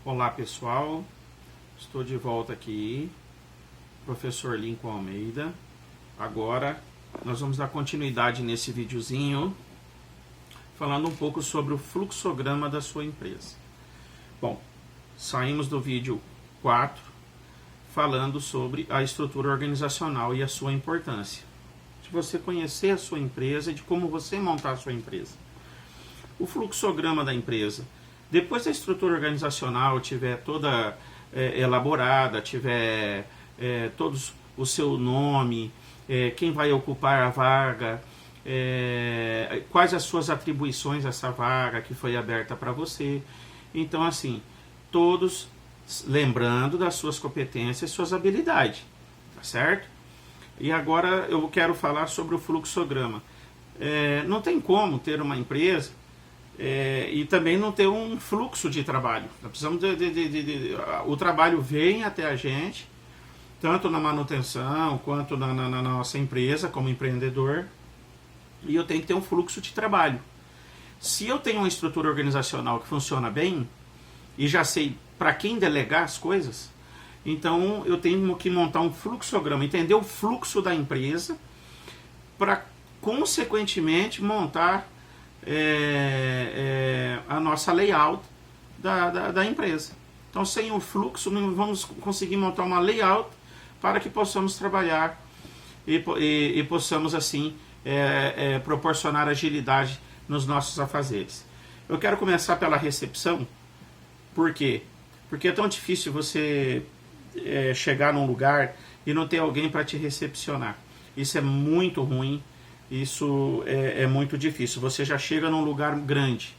Olá pessoal, estou de volta aqui, professor Lincoln Almeida. Agora nós vamos dar continuidade nesse videozinho, falando um pouco sobre o fluxograma da sua empresa. Bom, saímos do vídeo 4, falando sobre a estrutura organizacional e a sua importância. De você conhecer a sua empresa e de como você montar a sua empresa. O fluxograma da empresa. Depois da estrutura organizacional tiver toda elaborada, tiver todos o seu nome, quem vai ocupar a vaga, quais as suas atribuições a essa vaga que foi aberta para você. Então, assim, todos lembrando das suas competências e suas habilidades, tá certo? E agora eu quero falar sobre o fluxograma. Não tem como ter uma empresa e também não ter um fluxo de trabalho. Nós precisamos o trabalho vem até a gente, tanto na manutenção quanto na nossa empresa como empreendedor, e eu tenho que ter um fluxo de trabalho. Se eu tenho uma estrutura organizacional que funciona bem e já sei para quem delegar as coisas, então eu tenho que montar um fluxograma, entender o fluxo da empresa para consequentemente montar a nossa layout da empresa. Então, sem o fluxo, não vamos conseguir montar uma layout para que possamos trabalhar e possamos, assim, proporcionar agilidade nos nossos afazeres. Eu quero começar pela recepção. Por quê? Porque é tão difícil você chegar num lugar e não ter alguém para te recepcionar. Isso é muito ruim. Isso é muito difícil. Você já chega num lugar grande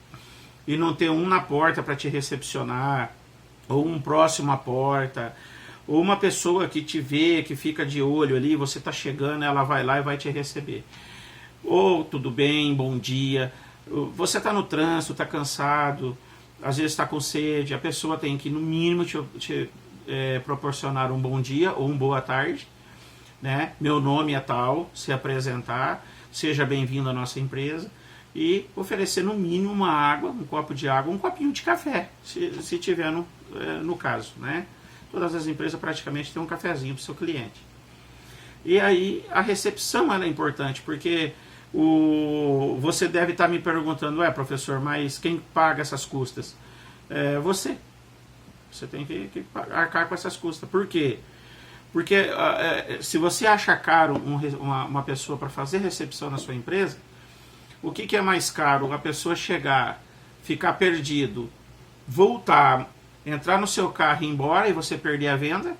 e não ter um na porta para te recepcionar, ou um próximo à porta, ou uma pessoa que te vê, que fica de olho ali, você está chegando, ela vai lá e vai te receber. Ou tudo bem, bom dia. Você está no trânsito, está cansado, às vezes está com sede, a pessoa tem que no mínimo te proporcionar um bom dia ou uma boa tarde, né? Meu nome é tal, se apresentar, seja bem-vindo à nossa empresa, e oferecer no mínimo uma água, um copo de água, um copinho de café, se tiver no caso, né? Todas as empresas praticamente têm um cafezinho para o seu cliente. E aí a recepção ela é importante, porque você deve estar me perguntando, professor, mas quem paga essas custas? Você. Você tem que arcar com essas custas. Por quê? Porque se você acha caro uma pessoa para fazer recepção na sua empresa, o que é mais caro? A pessoa chegar, ficar perdido, voltar, entrar no seu carro e ir embora e você perder a venda?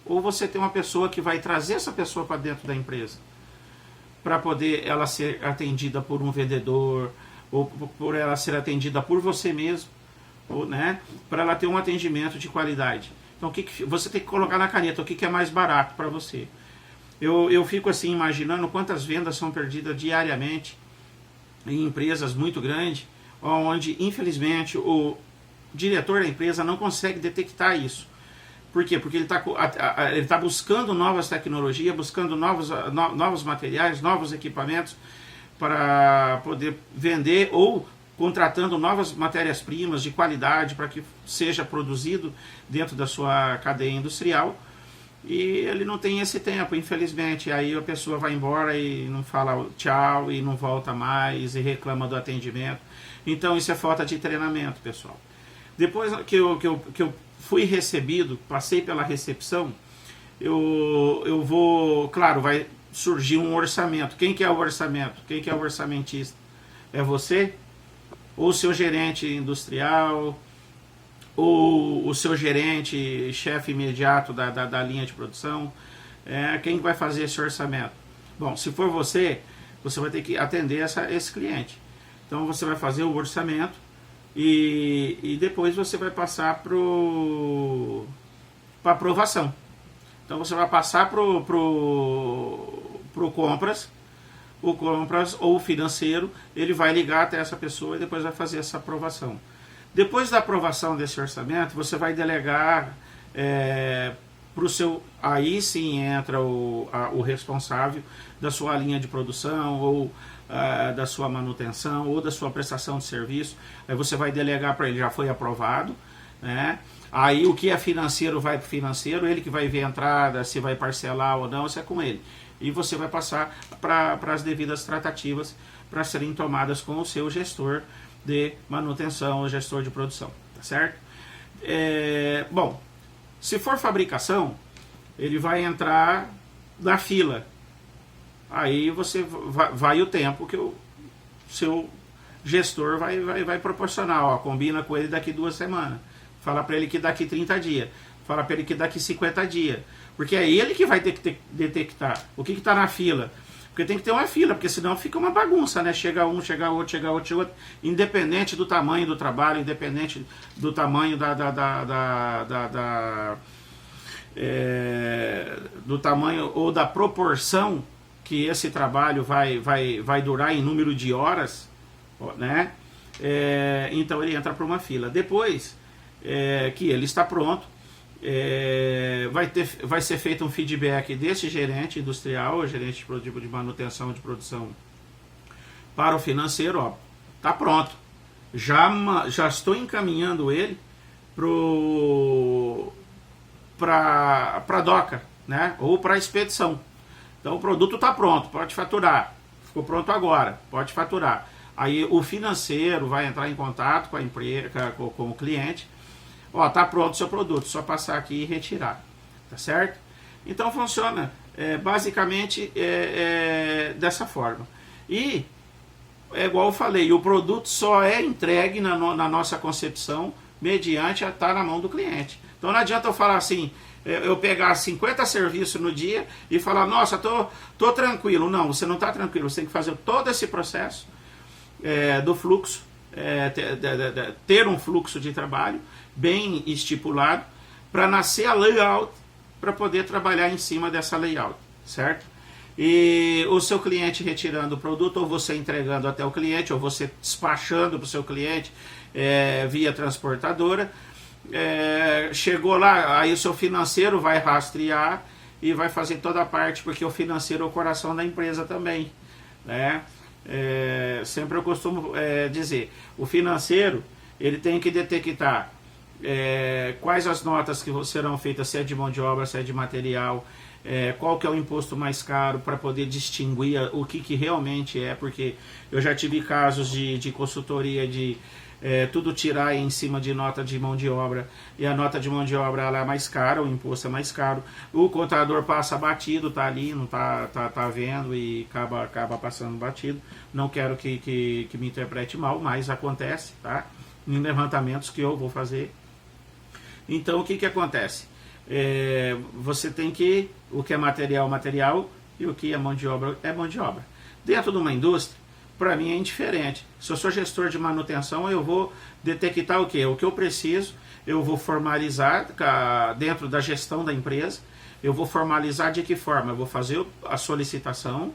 Ou você tem uma pessoa que vai trazer essa pessoa para dentro da empresa para poder ela ser atendida por um vendedor, ou por ela ser atendida por você mesmo, ou, né, para ela ter um atendimento de qualidade. Então você tem que colocar na caneta o que é mais barato para você. Eu fico assim imaginando quantas vendas são perdidas diariamente em empresas muito grandes, onde infelizmente o diretor da empresa não consegue detectar isso. Por quê? Porque ele está buscando novas tecnologias, buscando novos materiais, novos equipamentos para poder vender, ou contratando novas matérias-primas de qualidade para que seja produzido dentro da sua cadeia industrial, e ele não tem esse tempo, infelizmente. Aí a pessoa vai embora e não fala tchau e não volta mais e reclama do atendimento. Então isso é falta de treinamento, pessoal. Depois que eu fui recebido, passei pela recepção, eu vou, claro, vai surgir um orçamento. Quem que é o orçamento? Quem que é o orçamentista? É você? Ou o seu gerente industrial, ou o seu gerente, chefe imediato da linha de produção? Quem vai fazer esse orçamento? Bom, se for você vai ter que atender esse cliente. Então você vai fazer o orçamento e depois você vai passar para aprovação. Então você vai passar para o compras. O compras ou o financeiro, ele vai ligar até essa pessoa e depois vai fazer essa aprovação. Depois da aprovação desse orçamento, você vai delegar para o seu... Aí sim entra o responsável da sua linha de produção, ou da sua manutenção, ou da sua prestação de serviço. Aí você vai delegar para ele, já foi aprovado, né? Aí o que é financeiro vai para o financeiro, ele que vai ver a entrada, se vai parcelar ou não, isso é com ele. E você vai passar para as devidas tratativas para serem tomadas com o seu gestor de manutenção, o gestor de produção, tá certo? Bom, se for fabricação, ele vai entrar na fila. Aí você vai o tempo que o seu gestor vai proporcionar. Ó, combina com ele daqui 2 semanas. Fala para ele que daqui 30 dias. Fala para ele que daqui 50 dias. Porque é ele que vai ter que detectar o que está na fila. Porque tem que ter uma fila, porque senão fica uma bagunça, né? Chega um, chega outro, chega outro, chega outro. Independente do tamanho do trabalho, independente do tamanho do tamanho ou da proporção que esse trabalho vai durar em número de horas, né? Então ele entra para uma fila. Depois que ele está pronto, vai ser feito um feedback desse gerente industrial, gerente de manutenção de produção, para o financeiro. Ó, tá pronto, já estou encaminhando ele para a DOCA, né? Ou para a expedição. Então o produto está pronto, pode faturar. Ficou pronto agora, pode faturar. Aí o financeiro vai entrar em contato com a empresa, com o cliente. Ó, tá pronto o seu produto, só passar aqui e retirar, tá certo? Então funciona basicamente dessa forma. E é igual eu falei, o produto só é entregue na nossa concepção mediante estar na mão do cliente. Então não adianta eu falar assim, eu pegar 50 serviços no dia e falar, nossa, tô tranquilo. Não, você não está tranquilo, você tem que fazer todo esse processo do fluxo, ter um fluxo de trabalho bem estipulado, para nascer a layout, para poder trabalhar em cima dessa layout, certo? E o seu cliente retirando o produto, ou você entregando até o cliente, ou você despachando para o seu cliente via transportadora, chegou lá, aí o seu financeiro vai rastrear e vai fazer toda a parte, porque o financeiro é o coração da empresa também, né? Sempre eu costumo dizer, o financeiro ele tem que detectar quais as notas que serão feitas, se é de mão de obra, se é de material, qual que é o imposto mais caro, para poder distinguir o que realmente é, porque eu já tive casos de consultoria de tudo tirar em cima de nota de mão de obra, e a nota de mão de obra ela é mais cara, o imposto é mais caro, o contador passa batido, tá ali, não tá vendo e acaba passando batido. Não quero que me interprete mal, mas acontece, tá? Em levantamentos que eu vou fazer. Então o que acontece? Você tem que, o que é material, material, e o que é mão de obra, é mão de obra. Dentro de uma indústria, para mim é indiferente. Se eu sou gestor de manutenção, eu vou detectar o que? O que eu preciso, eu vou formalizar dentro da gestão da empresa. Eu vou formalizar de que forma? Eu vou fazer a solicitação,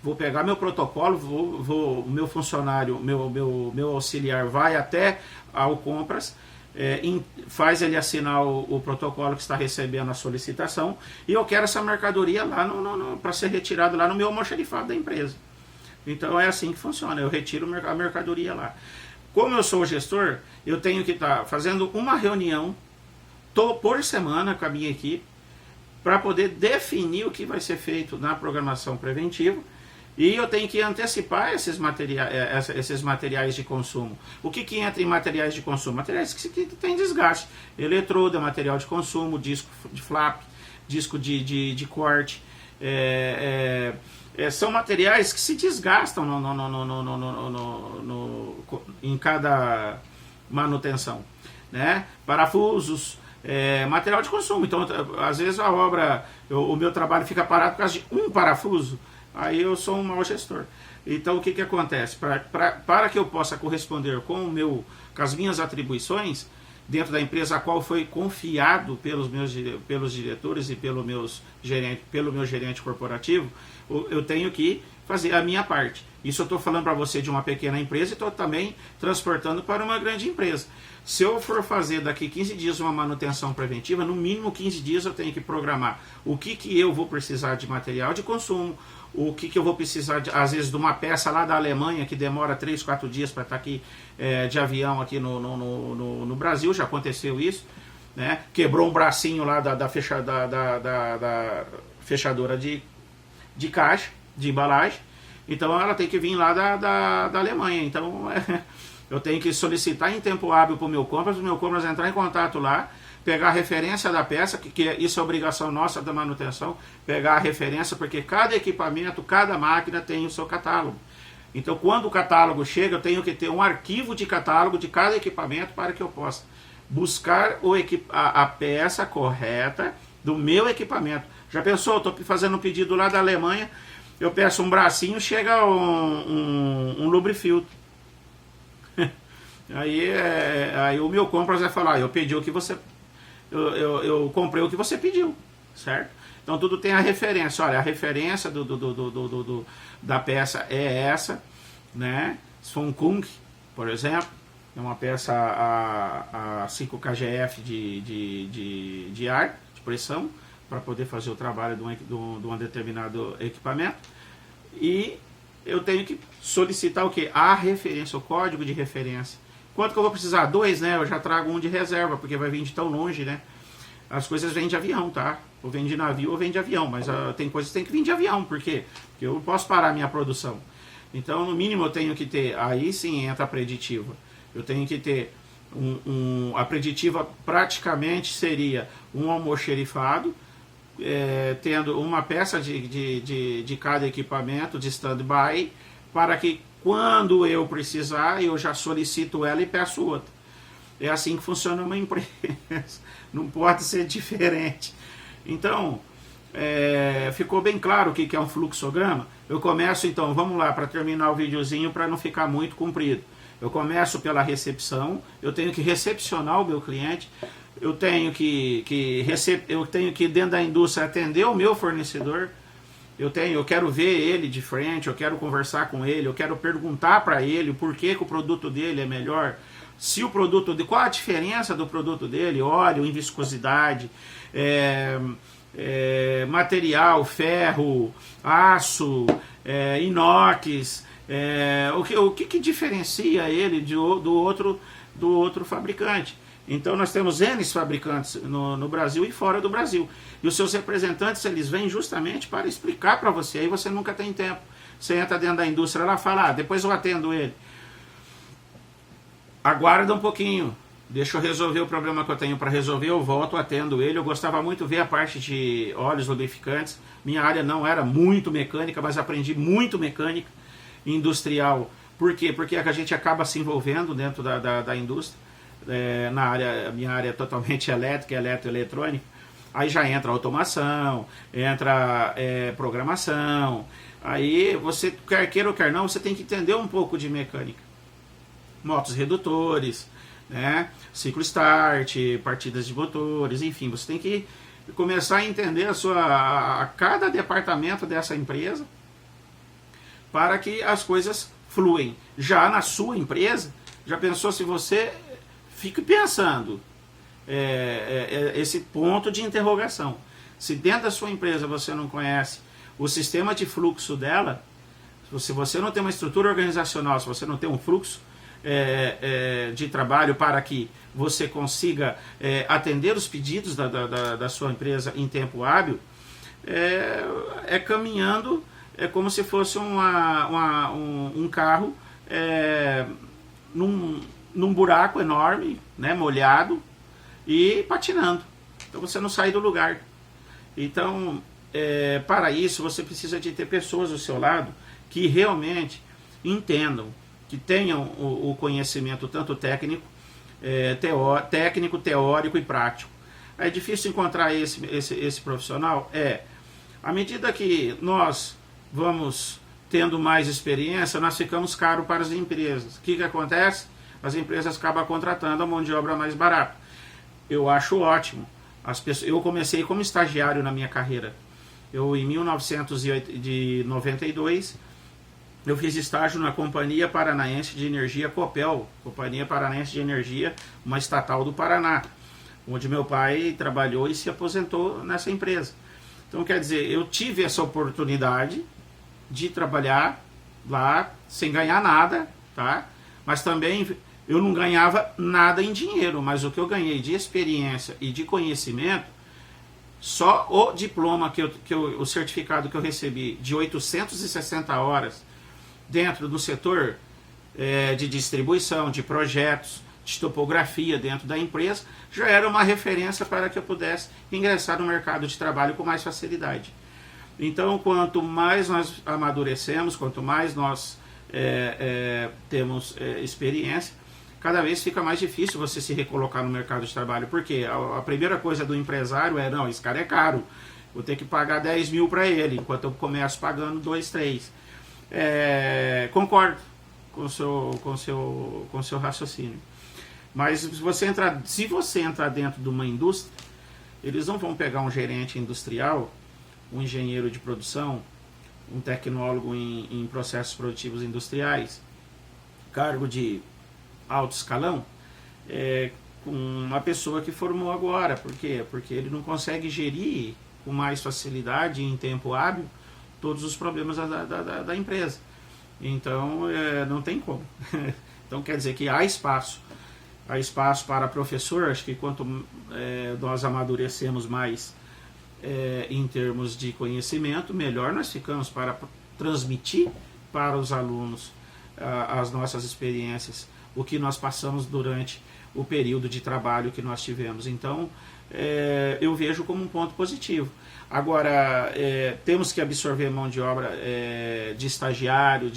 vou pegar meu protocolo, o meu funcionário, meu auxiliar vai até ao compras, faz ele assinar o protocolo que está recebendo a solicitação, e eu quero essa mercadoria lá para ser retirada lá no meu almoxarifado da empresa. Então é assim que funciona, eu retiro a mercadoria lá. Como eu sou o gestor, eu tenho que estar fazendo uma reunião por semana com a minha equipe, para poder definir o que vai ser feito na programação preventiva, e eu tenho que antecipar esses materiais de consumo. O que entra em materiais de consumo? Materiais que têm desgaste. Eletrodo é material de consumo, disco de flap, disco de corte. São materiais que se desgastam em cada manutenção, né? Parafusos, material de consumo. Então, às vezes a obra, o meu trabalho fica parado por causa de um parafuso. Aí eu sou um mau gestor. Então o que acontece? Para que eu possa corresponder com as minhas atribuições dentro da empresa a qual foi confiado pelos diretores e pelo meu gerente corporativo, eu tenho que fazer a minha parte. Isso eu estou falando para você de uma pequena empresa e estou também transportando para uma grande empresa. Se eu for fazer daqui 15 dias uma manutenção preventiva, no mínimo 15 dias eu tenho que programar o que eu vou precisar de material de consumo, o que eu vou precisar, às vezes, de uma peça lá da Alemanha que demora 3, 4 dias para estar aqui de avião aqui no Brasil, já aconteceu isso, né? Quebrou um bracinho lá da fechadora de caixa, de embalagem, então ela tem que vir lá da Alemanha, então eu tenho que solicitar em tempo hábil para o meu compras entrar em contato lá, pegar a referência da peça, que isso é obrigação nossa da manutenção, pegar a referência, porque cada equipamento, cada máquina tem o seu catálogo. Então, quando o catálogo chega, eu tenho que ter um arquivo de catálogo de cada equipamento para que eu possa buscar a peça correta do meu equipamento. Já pensou? Eu estou fazendo um pedido lá da Alemanha, eu peço um bracinho, chega um lubrifiltro. Aí o meu compras vai falar, eu pedi o que você... Eu comprei o que você pediu, certo? Então tudo tem a referência. Olha, a referência da peça é essa, né? Kung, por exemplo, é uma peça a 5 kgf de ar, de pressão, para poder fazer o trabalho de um determinado equipamento. E eu tenho que solicitar o que? A referência, o código de referência. Quanto que eu vou precisar? 2, né? Eu já trago um de reserva, porque vai vir de tão longe, né? As coisas vêm de avião, tá? Ou vem de navio ou vem de avião, mas tem coisas que tem que vir de avião, por quê? Porque eu não posso parar a minha produção. Então, no mínimo, eu tenho que ter, aí sim entra a preditiva. Eu tenho que ter, a preditiva praticamente seria um almoxerifado, tendo uma peça de cada equipamento de stand-by, para que quando eu precisar, eu já solicito ela e peço outra. É assim que funciona uma empresa. Não pode ser diferente. Então, ficou bem claro o que é um fluxograma? Eu começo, então, vamos lá, para terminar o videozinho, para não ficar muito comprido. Eu começo pela recepção, eu tenho que recepcionar o meu cliente, eu tenho que dentro da indústria, atender o meu fornecedor, eu quero ver ele de frente, eu quero conversar com ele, eu quero perguntar para ele o porquê que o produto dele é melhor, se o produto qual a diferença do produto dele, óleo, em viscosidade, material, ferro, aço, inox, o que diferencia ele do outro fabricante. Então nós temos N fabricantes no Brasil e fora do Brasil. E os seus representantes, eles vêm justamente para explicar para você. Aí você nunca tem tempo. Você entra dentro da indústria lá e fala, depois eu atendo ele. Aguarda um pouquinho. Deixa eu resolver o problema que eu tenho para resolver, eu volto, atendo ele. Eu gostava muito de ver a parte de óleos lubrificantes. Minha área não era muito mecânica, mas aprendi muito mecânica industrial. Por quê? Porque a gente acaba se envolvendo dentro da indústria. Minha área é totalmente elétrica, eletroeletrônica, aí já entra automação, entra programação, aí você, quer queira ou quer não, você tem que entender um pouco de mecânica, motos redutores, né? Ciclo start, partidas de motores, enfim, você tem que começar a entender cada departamento dessa empresa para que as coisas fluem. Já na sua empresa, já pensou se você... Fique pensando esse ponto de interrogação. Se dentro da sua empresa você não conhece o sistema de fluxo dela, se você não tem uma estrutura organizacional, se você não tem um fluxo de trabalho para que você consiga atender os pedidos da sua empresa em tempo hábil, caminhando, como se fosse um carro num buraco enorme, né, molhado e patinando. Então você não sai do lugar. Então, para isso, você precisa de ter pessoas do seu lado que realmente entendam, que tenham o conhecimento tanto técnico, teórico e prático. É difícil encontrar esse profissional? À medida que nós vamos tendo mais experiência, nós ficamos caros para as empresas. O que acontece? As empresas acabam contratando a mão de obra mais barata. Eu acho ótimo. Eu comecei como estagiário na minha carreira. Em 1992, eu fiz estágio na Companhia Paranaense de Energia, Copel, Companhia Paranaense de Energia, uma estatal do Paraná, onde meu pai trabalhou e se aposentou nessa empresa. Então, quer dizer, eu tive essa oportunidade, de trabalhar lá sem ganhar nada, tá? Mas também eu não ganhava nada em dinheiro, mas o que eu ganhei de experiência e de conhecimento, só o diploma o certificado que eu recebi de 860 horas dentro do setor de distribuição, de projetos, de topografia dentro da empresa, já era uma referência para que eu pudesse ingressar no mercado de trabalho com mais facilidade. Então, quanto mais nós amadurecemos, quanto mais nós temos experiência, cada vez fica mais difícil você se recolocar no mercado de trabalho, porque a primeira coisa do empresário é, não, esse cara é caro, vou ter que pagar 10 mil para ele, enquanto eu começo pagando 2, 3. Concordo com o seu raciocínio. Mas se você entrar dentro de uma indústria, eles não vão pegar um gerente industrial, um engenheiro de produção, um tecnólogo em processos produtivos industriais, cargo de alto escalão, com uma pessoa que formou agora. Por quê? Porque ele não consegue gerir com mais facilidade, em tempo hábil, todos os problemas da empresa. Então, não tem como. Então, quer dizer que há espaço para professor. Acho que quanto nós amadurecemos mais em termos de conhecimento, melhor nós ficamos para transmitir para os alunos as nossas experiências, o que nós passamos durante o período de trabalho que nós tivemos. Então, eu vejo como um ponto positivo. Agora, temos que absorver mão de obra de estagiário,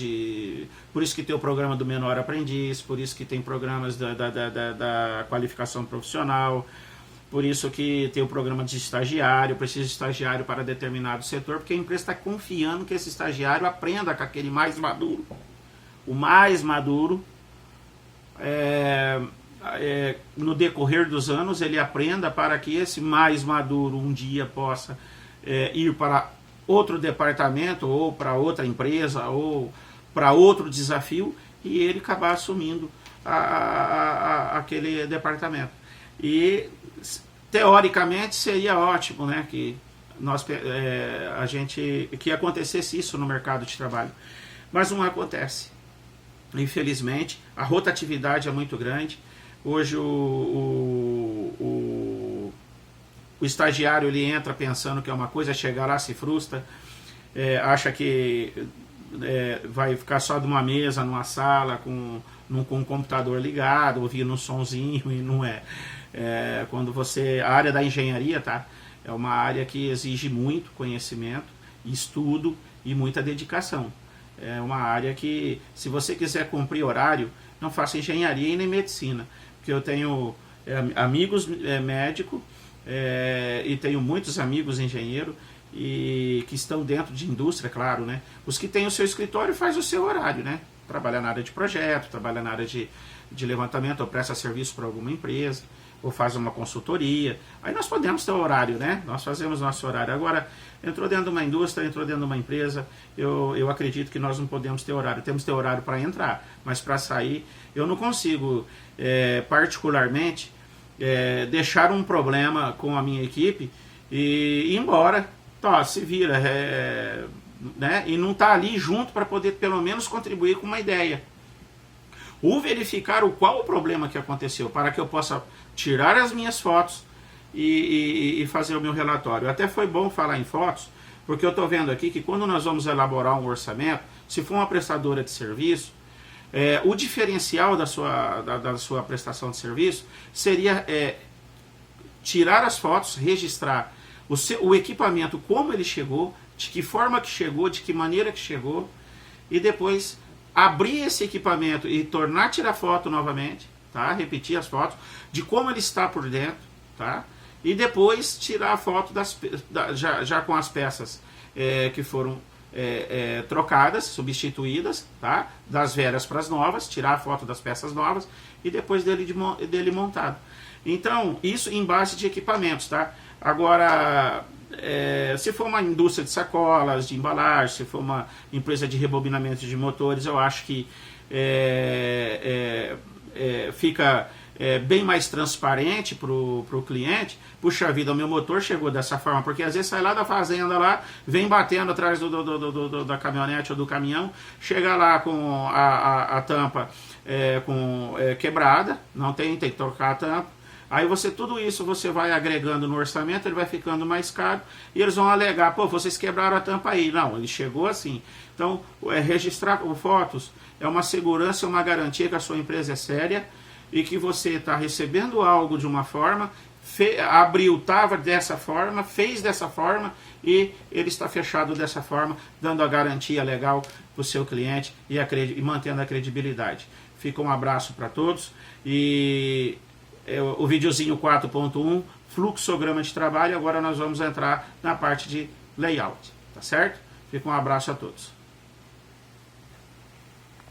por isso que tem o programa do menor aprendiz, por isso que tem programas da qualificação profissional, por isso que tem o programa de estagiário, precisa de estagiário para determinado setor, porque a empresa está confiando que esse estagiário aprenda com aquele mais maduro. O mais maduro, no decorrer dos anos, ele aprenda para que esse mais maduro um dia possa ir para outro departamento, ou para outra empresa, ou para outro desafio, e ele acabar assumindo aquele departamento. E teoricamente seria ótimo, né, que que acontecesse isso no mercado de trabalho, mas não acontece. Infelizmente, a rotatividade é muito grande. Hoje o estagiário, ele entra pensando que é uma coisa, chega lá, se frustra, acha que vai ficar só de uma mesa, numa sala, com um computador ligado, ouvindo um sonzinho, e não é. Quando a área da engenharia, tá? É uma área que exige muito conhecimento, estudo e muita dedicação. É uma área que, se você quiser cumprir horário, não faça engenharia e nem medicina. Porque eu tenho amigos médicos e tenho muitos amigos engenheiros e que estão dentro de indústria, claro, né? Os que têm o seu escritório faz o seu horário, né? Trabalha na área de projeto, trabalha na área de levantamento, ou presta serviço para alguma empresa, ou faz uma consultoria. Aí nós podemos ter o horário, né? Nós fazemos nosso horário. Agora, entrou dentro de uma indústria, entrou dentro de uma empresa, eu acredito que nós não podemos ter horário. Temos que ter horário para entrar, mas para sair, eu não consigo, particularmente, deixar um problema com a minha equipe e ir embora. Tá, se vira, né? E não tá ali junto para poder pelo menos contribuir com uma ideia. Ou verificar qual o problema que aconteceu, para que eu possa tirar as minhas fotos e fazer o meu relatório. Até foi bom falar em fotos, porque eu estou vendo aqui que quando nós vamos elaborar um orçamento, se for uma prestadora de serviço, o diferencial da sua prestação de serviço seria tirar as fotos, registrar o equipamento, como ele chegou, de que forma que chegou, de que maneira que chegou, e depois abrir esse equipamento e tornar a tirar foto novamente, tá? Repetir as fotos de como ele está por dentro, tá? E depois tirar a foto já com as peças que foram trocadas, substituídas, tá? Das velhas para as novas, tirar a foto das peças novas e depois dele montado. Então, isso em base de equipamentos, tá? Agora, se for uma indústria de sacolas, de embalagem, se for uma empresa de rebobinamento de motores, eu acho que fica bem mais transparente para o cliente. Puxa vida, o meu motor chegou dessa forma, porque às vezes sai lá da fazenda, lá, vem batendo atrás da caminhonete ou do caminhão, chega lá com a tampa quebrada, não tem que trocar a tampa. Aí tudo isso você vai agregando no orçamento, ele vai ficando mais caro, e eles vão alegar, pô, vocês quebraram a tampa aí. Não, ele chegou assim. Então, registrar com fotos é uma segurança, uma garantia que a sua empresa é séria, e que você está recebendo algo de uma forma, abriu, estava dessa forma, fez dessa forma, e ele está fechado dessa forma, dando a garantia legal para o seu cliente e mantendo a credibilidade. Fica um abraço para todos, e o videozinho 4.1, fluxograma de trabalho. Agora nós vamos entrar na parte de layout, tá certo? Fica um abraço a todos.